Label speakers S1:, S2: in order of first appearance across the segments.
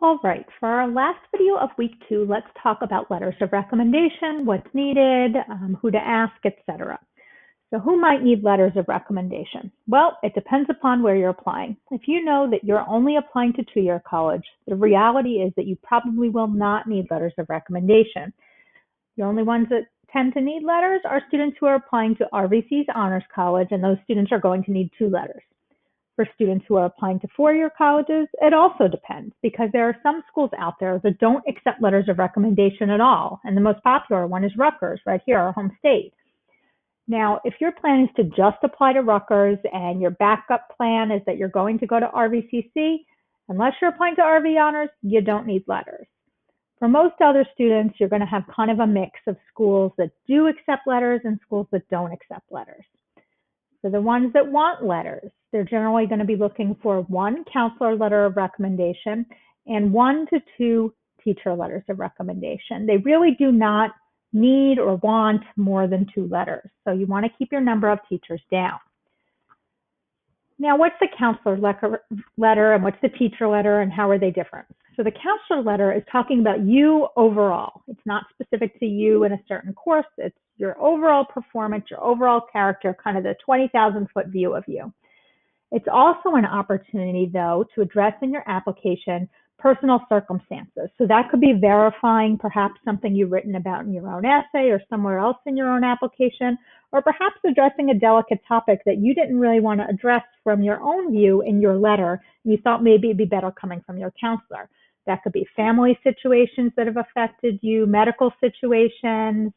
S1: All right, for our last video of week 2, let's talk about letters of recommendation, what's needed, who to ask, etc. So who might need letters of recommendation? Well, it depends upon where you're applying. If you know that you're only applying to two-year college, the reality is that you probably will not need letters of recommendation. The only ones that tend to need letters are students who are applying to RVC's Honors College, and those students are going to need 2 letters. For students who are applying to four-year colleges, it also depends because there are some schools out there that don't accept letters of recommendation at all. And the most popular one is Rutgers, right here, our home state. Now, if your plan is to just apply to Rutgers and your backup plan is that you're going to go to RVCC, unless you're applying to RV Honors, you don't need letters. For most other students, you're going to have kind of a mix of schools that do accept letters and schools that don't accept letters. For the ones that want letters, they're generally going to be looking for 1 counselor letter of recommendation and 1 to 2 teacher letters of recommendation. They really do not need or want more than 2 letters. So you want to keep your number of teachers down. Now, what's the counselor letter and what's the teacher letter and how are they different? So the counselor letter is talking about you overall. It's not specific to you in a certain course. It's your overall performance, your overall character, kind of the 20,000-foot view of you. It's also an opportunity, though, to address in your application personal circumstances. So that could be verifying perhaps something you've written about in your own essay or somewhere else in your own application, or perhaps addressing a delicate topic that you didn't really want to address from your own view in your letter. And you thought maybe it'd be better coming from your counselor. That could be family situations that have affected you, medical situations,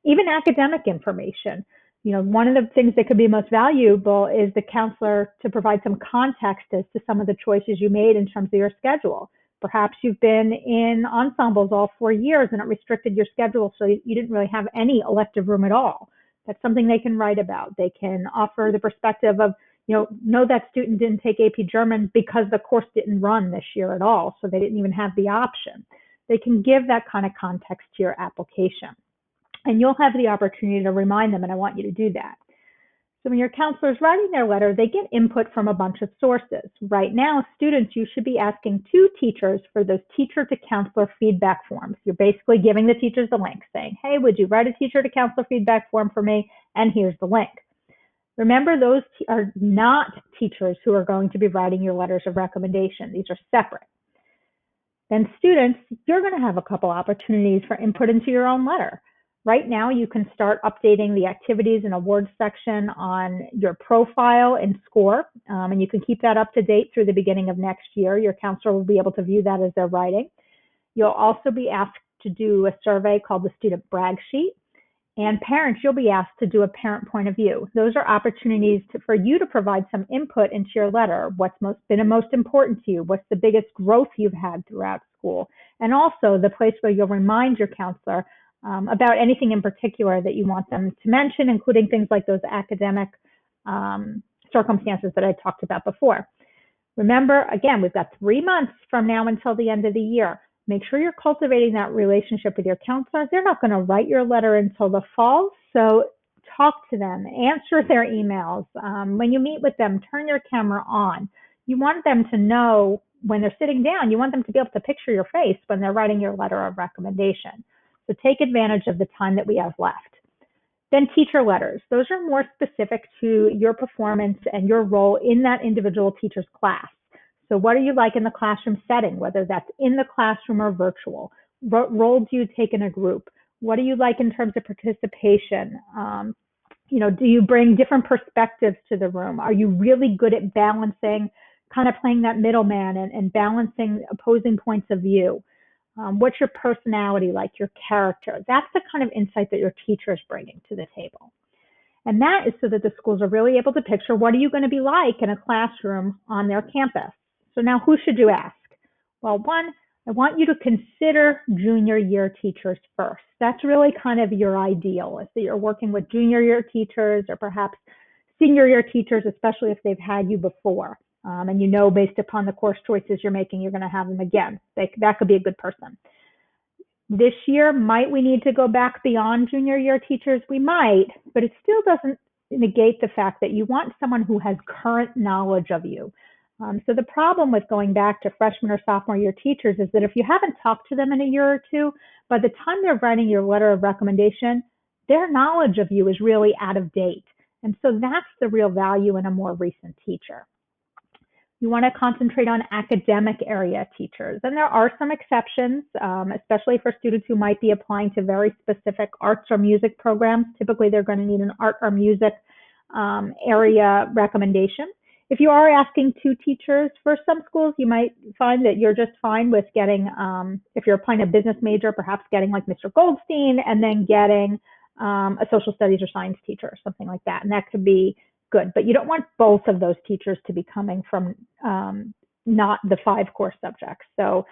S1: even academic information. You know, one of the things that could be most valuable is the counselor to provide some context as to some of the choices you made in terms of your schedule. Perhaps you've been in ensembles all 4 years and it restricted your schedule, so you didn't really have any elective room at all. That's something they can write about. They can offer the perspective of, no, that student didn't take AP German because the course didn't run this year at all, so they didn't even have the option. They can give that kind of context to your application. And you'll have the opportunity to remind them, and I want you to do that. So when your counselor is writing their letter, they get input from a bunch of sources. Right now, students, you should be asking 2 teachers for those teacher to counselor feedback forms. You're basically giving the teachers the link saying, hey, would you write a teacher to counselor feedback form for me? And here's the link. Remember, those are not teachers who are going to be writing your letters of recommendation. These are separate. Then students, you're going to have a couple opportunities for input into your own letter. Right now, you can start updating the activities and awards section on your profile in SCORE, and you can keep that up to date through the beginning of next year. Your counselor will be able to view that as they're writing. You'll also be asked to do a survey called the Student Brag Sheet, and parents, you'll be asked to do a parent point of view. Those are opportunities for you to provide some input into your letter. What's been most important to you? What's the biggest growth you've had throughout school? And also the place where you'll remind your counselor about anything in particular that you want them to mention, including things like those academic circumstances that I talked about before. Remember, again, we've got 3 months from now until the end of the year. Make sure you're cultivating that relationship with your counselor. They're not going to write your letter until the fall, so talk to them, answer their emails. When you meet with them, turn your camera on. You want them to know when they're sitting down, you want them to be able to picture your face when they're writing your letter of recommendation. So take advantage of the time that we have left. Then teacher letters. Those are more specific to your performance and your role in that individual teacher's class. So what are you like in the classroom setting, whether that's in the classroom or virtual? What role do you take in a group? What are you like in terms of participation? Do you bring different perspectives to the room? Are you really good at balancing, kind of playing that middleman and balancing opposing points of view? What's your personality like, your character? That's the kind of insight that your teacher is bringing to the table. And that is so that the schools are really able to picture what are you going to be like in a classroom on their campus. So now who should you ask? Well, one, I want you to consider junior year teachers first. That's really kind of your ideal, is that you're working with junior year teachers or perhaps senior year teachers, especially if they've had you before. And based upon the course choices you're making, you're going to have them again. That could be a good person. This year, might we need to go back beyond junior year teachers? We might, but it still doesn't negate the fact that you want someone who has current knowledge of you. So the problem with going back to freshman or sophomore year teachers is that if you haven't talked to them in a year or two, by the time they're writing your letter of recommendation, their knowledge of you is really out of date. And so that's the real value in a more recent teacher. You want to concentrate on academic area teachers. And there are some exceptions, especially for students who might be applying to very specific arts or music programs. Typically, they're going to need an art or music area recommendation. If you are asking two teachers for some schools, you might find that you're just fine with getting, if you're applying a business major, perhaps getting like Mr. Goldstein and then getting a social studies or science teacher or something like that. And that could be good, but you don't want both of those teachers to be coming from not the 5 core subjects. So,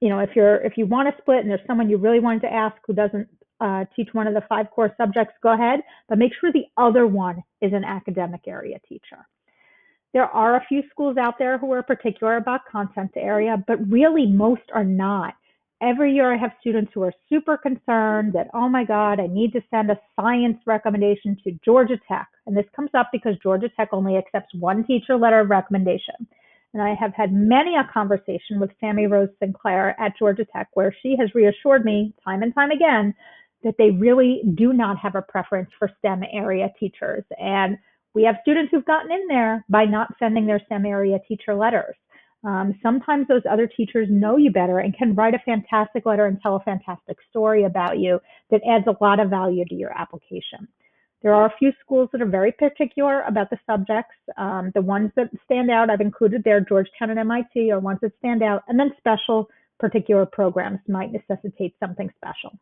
S1: if you want to split and there's someone you really wanted to ask who doesn't teach one of the 5 core subjects, go ahead, but make sure the other one is an academic area teacher. There are a few schools out there who are particular about content area, but really most are not. Every year I have students who are super concerned that, oh my God, I need to send a science recommendation to Georgia Tech. And this comes up because Georgia Tech only accepts one teacher letter of recommendation. And I have had many a conversation with Sammy Rose Sinclair at Georgia Tech where she has reassured me time and time again that they really do not have a preference for STEM area teachers. And we have students who've gotten in there by not sending their STEM area teacher letters. Sometimes those other teachers know you better and can write a fantastic letter and tell a fantastic story about you that adds a lot of value to your application. There are a few schools that are very particular about the subjects. The ones that stand out, I've included there, Georgetown and MIT are ones that stand out, and then special particular programs might necessitate something special.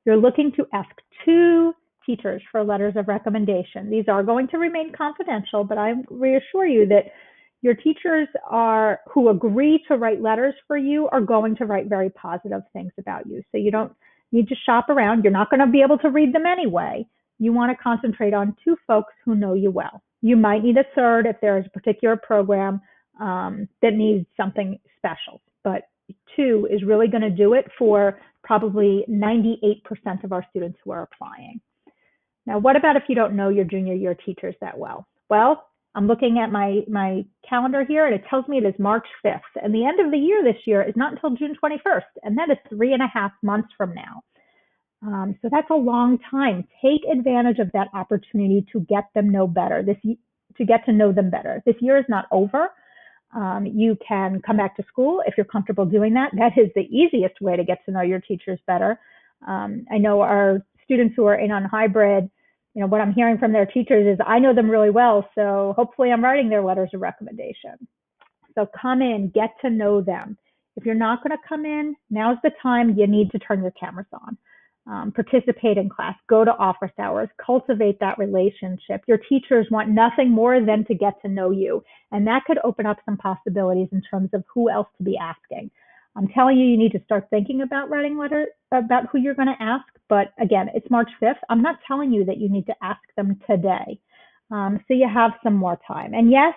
S1: You're looking to ask 2 teachers for letters of recommendation. These are going to remain confidential, but I reassure you that your teachers who agree to write letters for you are going to write very positive things about you. So you don't need to shop around. You're not going to be able to read them anyway. You want to concentrate on 2 folks who know you well. You might need a third if there is a particular program that needs something special, but 2 is really going to do it for probably 98% of our students who are applying. Now, what about if you don't know your junior year teachers that well? Well, I'm looking at my calendar here, and it tells me it is March 5th. And the end of the year this year is not until June 21st, and that is 3.5 months from now. So that's a long time. Take advantage of that opportunity to get them know better, to get to know them better. This year is not over. You can come back to school if you're comfortable doing that. That is the easiest way to get to know your teachers better. I know our students who are in on hybrid, what I'm hearing from their teachers is, I know them really well, so hopefully I'm writing their letters of recommendation. So come in, get to know them. If you're not going to come in, now's the time you need to turn your cameras on. Participate in class, go to office hours, cultivate that relationship. Your teachers want nothing more than to get to know you, and that could open up some possibilities in terms of who else to be asking. I'm telling you, you need to start thinking about writing letters about who you're going to ask. But again, it's March 5th. I'm not telling you that you need to ask them today. So you have some more time. And yes,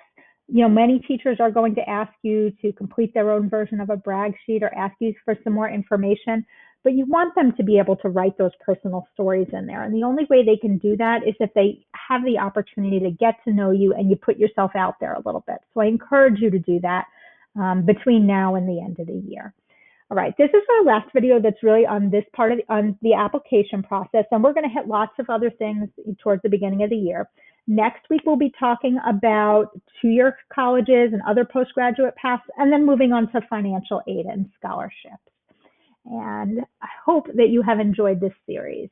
S1: many teachers are going to ask you to complete their own version of a brag sheet or ask you for some more information, but you want them to be able to write those personal stories in there. And the only way they can do that is if they have the opportunity to get to know you and you put yourself out there a little bit. So I encourage you to do that between now and the end of the year. All right, this is our last video that's really on this part on the application process, and we're going to hit lots of other things towards the beginning of the year. Next week, we'll be talking about 2-year colleges and other postgraduate paths, and then moving on to financial aid and scholarships. And I hope that you have enjoyed this series.